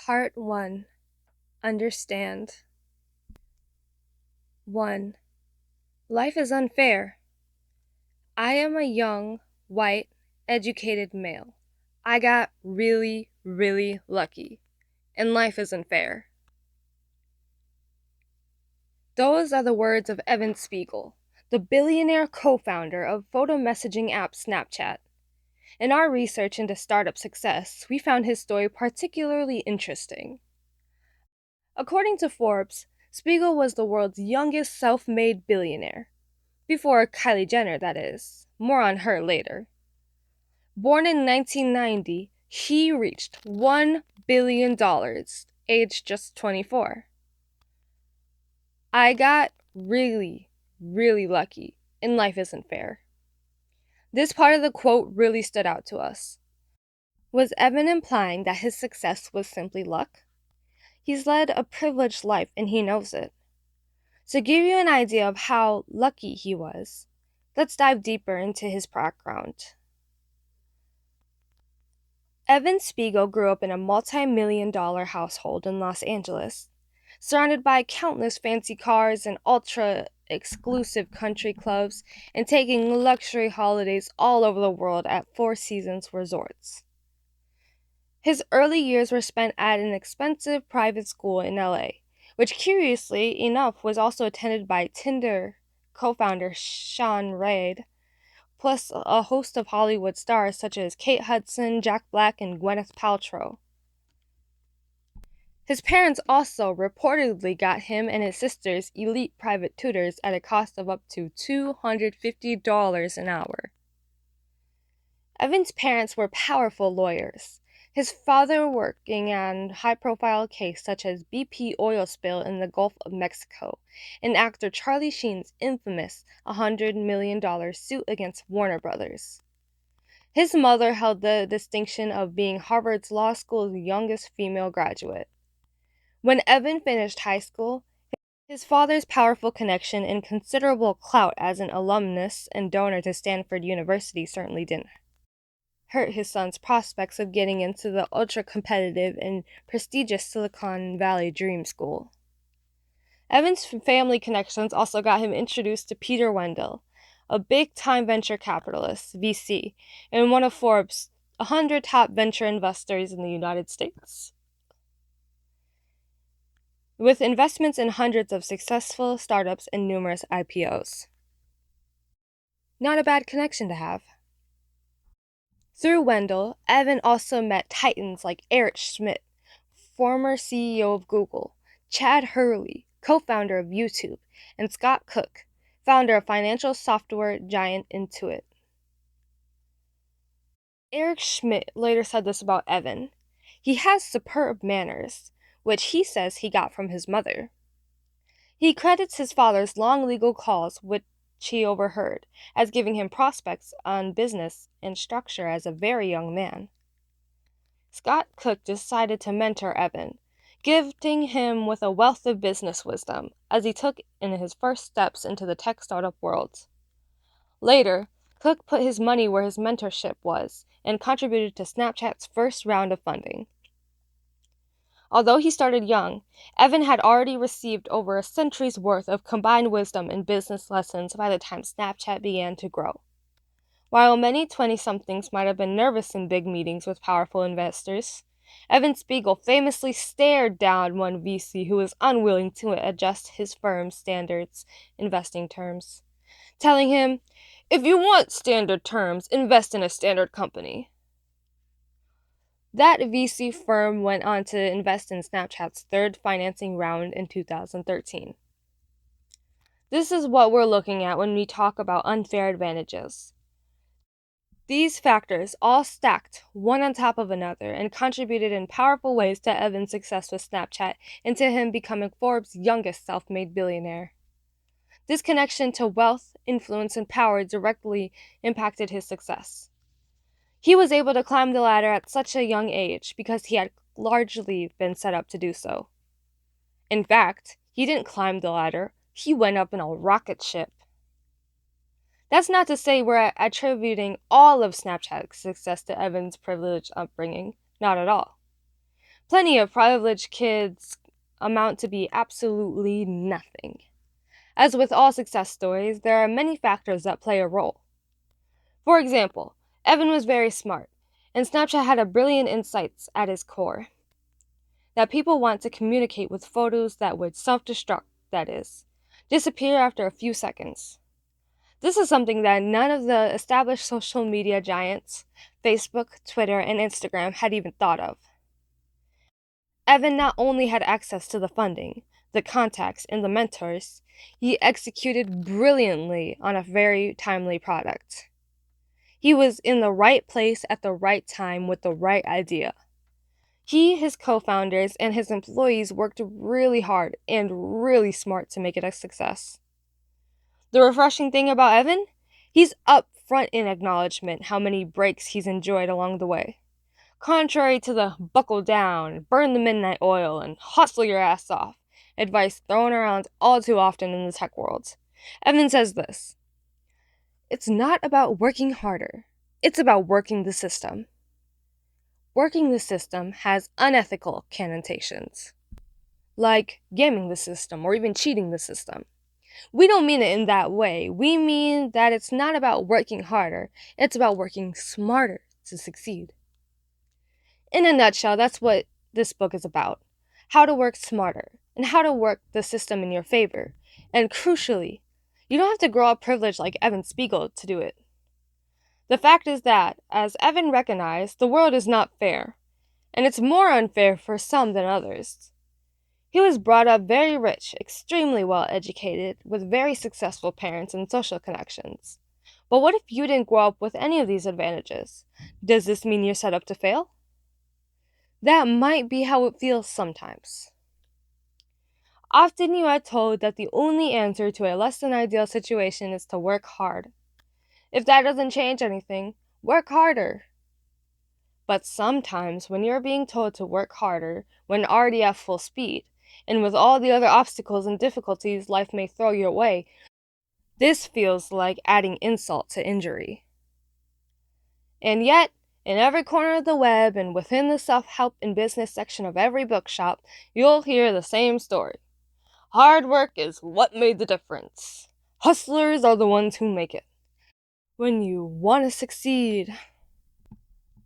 Part 1. Understand. 1. Life is unfair. I am a young, white, educated male. I got really, really lucky, and life isn't fair. Those are the words of Evan Spiegel, the billionaire co-founder of photo messaging app Snapchat. In our research into startup success, we found his story particularly interesting. According to Forbes, Spiegel was the world's youngest self-made billionaire. Before Kylie Jenner, that is. More on her later. Born in 1990, he reached $1 billion, aged just 24. I got really, really lucky, and life isn't fair. This part of the quote really stood out to us. Was Evan implying that his success was simply luck? He's led a privileged life and he knows it. To give you an idea of how lucky he was, let's dive deeper into his background. Evan Spiegel grew up in a multi-million-dollar household in Los Angeles, surrounded by countless fancy cars and ultra-exclusive country clubs, and taking luxury holidays all over the world at Four Seasons resorts. His early years were spent at an expensive private school in LA, which curiously enough was also attended by Tinder co-founder Sean Reid, plus a host of Hollywood stars such as Kate Hudson, Jack Black, and Gwyneth Paltrow. His parents also reportedly got him and his sisters elite private tutors at a cost of up to $250 an hour. Evan's parents were powerful lawyers, his father working on high-profile cases such as BP oil spill in the Gulf of Mexico, and actor Charlie Sheen's infamous $100 million suit against Warner Brothers. His mother held the distinction of being Harvard's law school's youngest female graduate. When Evan finished high school, his father's powerful connection and considerable clout as an alumnus and donor to Stanford University certainly didn't hurt his son's prospects of getting into the ultra-competitive and prestigious Silicon Valley Dream School. Evan's family connections also got him introduced to Peter Wendell, a big-time venture capitalist, VC, and one of Forbes' 100 top venture investors in the United States, with investments in hundreds of successful startups and numerous IPOs. Not a bad connection to have. Through Wendell, Evan also met titans like Eric Schmidt, former CEO of Google, Chad Hurley, co-founder of YouTube, and Scott Cook, founder of financial software giant Intuit. Eric Schmidt later said this about Evan: "He has superb manners, which he says he got from his mother." He credits his father's long legal calls, which he overheard, as giving him prospects on business and structure as a very young man. Scott Cook decided to mentor Evan, gifting him with a wealth of business wisdom as he took in his first steps into the tech startup world. Later, Cook put his money where his mentorship was and contributed to Snapchat's first round of funding. Although he started young, Evan had already received over a century's worth of combined wisdom and business lessons by the time Snapchat began to grow. While many 20-somethings might have been nervous in big meetings with powerful investors, Evan Spiegel famously stared down one VC who was unwilling to adjust his firm's standards investing terms, telling him, "If you want standard terms, invest in a standard company." That VC firm went on to invest in Snapchat's third financing round in 2013. This is what we're looking at when we talk about unfair advantages. These factors all stacked one on top of another and contributed in powerful ways to Evan's success with Snapchat and to him becoming Forbes' youngest self-made billionaire. This connection to wealth, influence, and power directly impacted his success. He was able to climb the ladder at such a young age because he had largely been set up to do so. In fact, he didn't climb the ladder, he went up in a rocket ship. That's not to say we're attributing all of Snapchat's success to Evan's privileged upbringing, not at all. Plenty of privileged kids amount to be absolutely nothing. As with all success stories, there are many factors that play a role. For example, Evan was very smart, and Snapchat had a brilliant insights at its core that people want to communicate with photos that would self-destruct, that is, disappear after a few seconds. This is something that none of the established social media giants, Facebook, Twitter, and Instagram, had even thought of. Evan not only had access to the funding, the contacts, and the mentors, he executed brilliantly on a very timely product. He was in the right place at the right time with the right idea. He, his co-founders, and his employees worked really hard and really smart to make it a success. The refreshing thing about Evan? He's upfront in acknowledgement how many breaks he's enjoyed along the way. Contrary to the buckle down, burn the midnight oil, and hustle your ass off advice thrown around all too often in the tech world, Evan says this: "It's not about working harder, it's about working the system." Working the system has unethical connotations, like gaming the system or even cheating the system. We don't mean it in that way. We mean that it's not about working harder, it's about working smarter to succeed. In a nutshell, that's what this book is about: how to work smarter and how to work the system in your favor. And crucially, you don't have to grow up privileged like Evan Spiegel to do it. The fact is that, as Evan recognized, the world is not fair, and it's more unfair for some than others. He was brought up very rich, extremely well educated, with very successful parents and social connections. But what if you didn't grow up with any of these advantages? Does this mean you're set up to fail? That might be how it feels sometimes. Often you are told that the only answer to a less than ideal situation is to work hard. If that doesn't change anything, work harder. But sometimes when you're being told to work harder when already at full speed, and with all the other obstacles and difficulties life may throw your way, this feels like adding insult to injury. And yet, in every corner of the web and within the self-help and business section of every bookshop, you'll hear the same story. Hard work is what made the difference. Hustlers are the ones who make it. When you want to succeed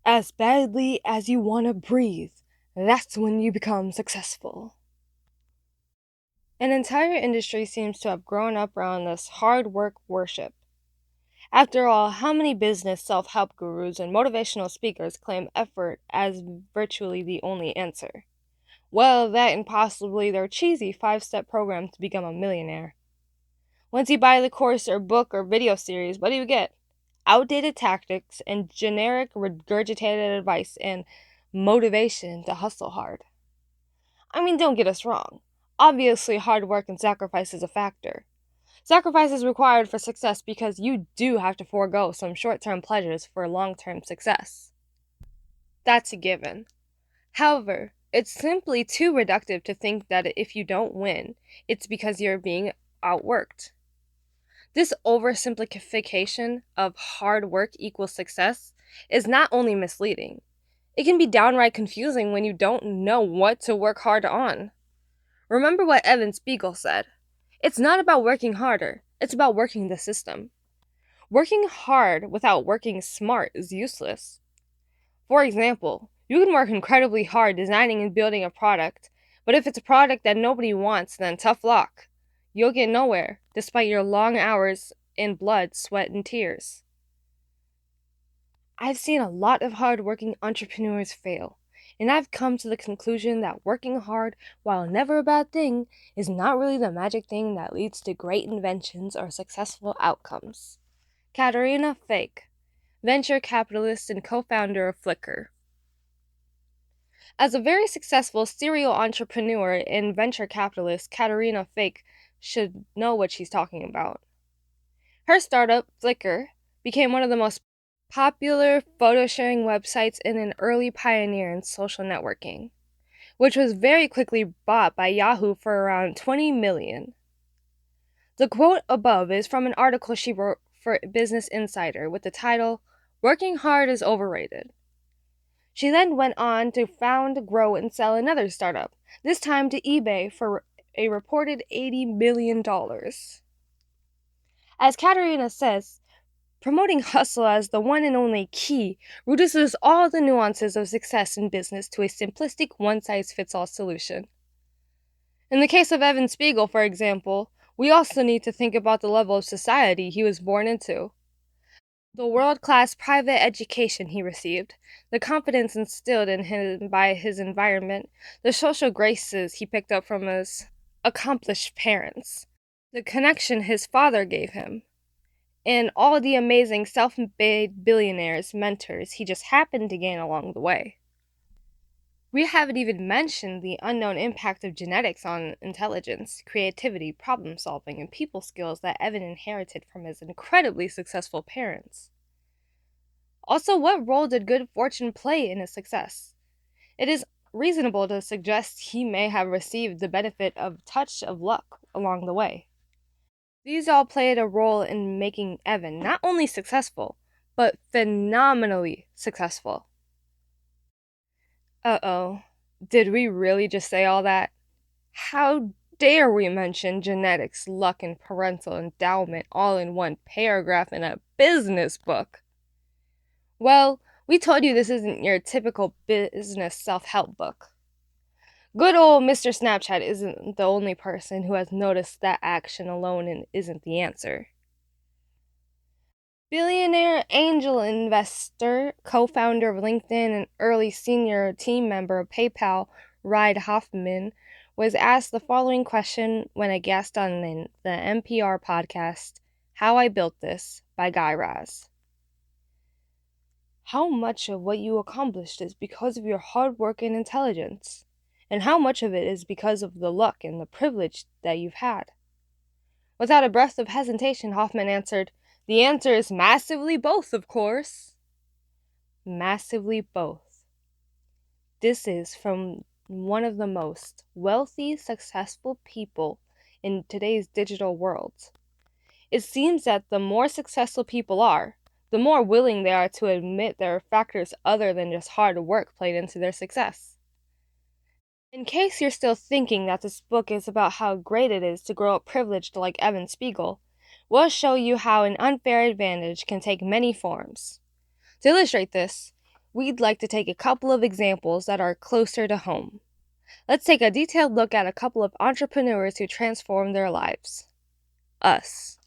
as badly as you want to breathe, that's when you become successful. An entire industry seems to have grown up around this hard work worship. After all, how many business self-help gurus and motivational speakers claim effort as virtually the only answer? Well, that and possibly their cheesy 5-step program to become a millionaire. Once you buy the course or book or video series, what do you get? Outdated tactics and generic regurgitated advice and motivation to hustle hard. I mean, don't get us wrong. Obviously, hard work and sacrifice is a factor. Sacrifice is required for success because you do have to forego some short-term pleasures for long-term success. That's a given. However, it's simply too reductive to think that if you don't win, it's because you're being outworked. This oversimplification of hard work equals success is not only misleading, it can be downright confusing when you don't know what to work hard on. Remember what Evan Spiegel said: "It's not about working harder, it's about working the system." Working hard without working smart is useless. For example, you can work incredibly hard designing and building a product, but if it's a product that nobody wants, then tough luck. You'll get nowhere, despite your long hours in blood, sweat, and tears. I've seen a lot of hard-working entrepreneurs fail, and I've come to the conclusion that working hard, while never a bad thing, is not really the magic thing that leads to great inventions or successful outcomes. Katerina Fake, venture capitalist and co-founder of Flickr. As a very successful serial entrepreneur and venture capitalist, Katerina Fake should know what she's talking about. Her startup, Flickr, became one of the most popular photo-sharing websites and an early pioneer in social networking, which was very quickly bought by Yahoo for around $20 million. The quote above is from an article she wrote for Business Insider with the title, "Working Hard is Overrated." She then went on to found, grow, and sell another startup, this time to eBay for a reported $80 million. As Katerina says, promoting hustle as the one and only key reduces all the nuances of success in business to a simplistic one-size-fits-all solution. In the case of Evan Spiegel, for example, we also need to think about the level of society he was born into. The world-class private education he received, the confidence instilled in him by his environment, the social graces he picked up from his accomplished parents, the connection his father gave him, and all the amazing self-made billionaires, mentors he just happened to gain along the way. We haven't even mentioned the unknown impact of genetics on intelligence, creativity, problem solving, and people skills that Evan inherited from his incredibly successful parents. Also, what role did good fortune play in his success? It is reasonable to suggest he may have received the benefit of a touch of luck along the way. These all played a role in making Evan not only successful, but phenomenally successful. Uh-oh, did we really just say all that? How dare we mention genetics, luck, and parental endowment all in one paragraph in a business book? Well, we told you this isn't your typical business self-help book. Good old Mr. Snapchat isn't the only person who has noticed that action alone isn't the answer. Billionaire angel investor, co-founder of LinkedIn, and early senior team member of PayPal, Reid Hoffman, was asked the following question when a guest on the NPR podcast, How I Built This, by Guy Raz. How much of what you accomplished is because of your hard work and intelligence? And how much of it is because of the luck and the privilege that you've had? Without a breath of hesitation, Hoffman answered, The answer is massively both, of course. Massively both. This is from one of the most wealthy, successful people in today's digital world. It seems that the more successful people are, the more willing they are to admit there are factors other than just hard work played into their success. In case you're still thinking that this book is about how great it is to grow up privileged like Evan Spiegel, we'll show you how an unfair advantage can take many forms. To illustrate this, we'd like to take a couple of examples that are closer to home. Let's take a detailed look at a couple of entrepreneurs who transformed their lives. Us.